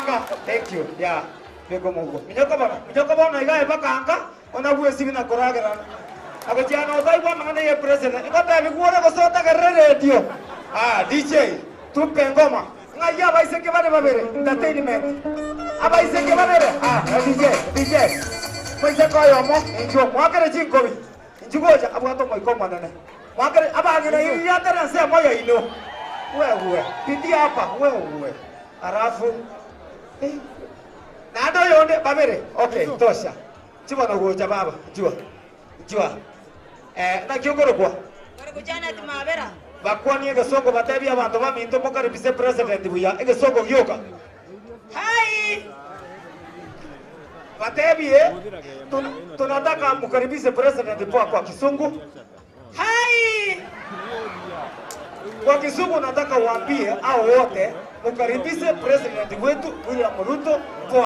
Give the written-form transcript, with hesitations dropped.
bakanga. Thank you. Yeah. Bego mungu. Mnyoko bana igae bakanga. Ona buwe sibina koragera. Abajana odaigwa mangana ye president. Ngata biguora gosota radio. DJ. Tupe ngoma. Ngaya baiseke bane babere. Entertainment. Abaiseke babere. DJ. Moise koyo mo. Injo mwakere chinkobi. Injugoja abwato moikoma nene. Mwakere abagina yatara se moyo ino. Wewe. Piti hapa wewe. Arafu. Nado yonde babere. Okay, tosha. Chiba no goja baba. Jua. Na kyongoro kwa. Barikujana timabera. Bakwani egesongo batebi abantu baminto mukaribise president buya egesongo gyoka. Hai. Batebi tunataka mukaribise president kwa Kisungu. Hai. Kwa Kisungu nataka waambie hao wote mukaribise president wetu William Ruto.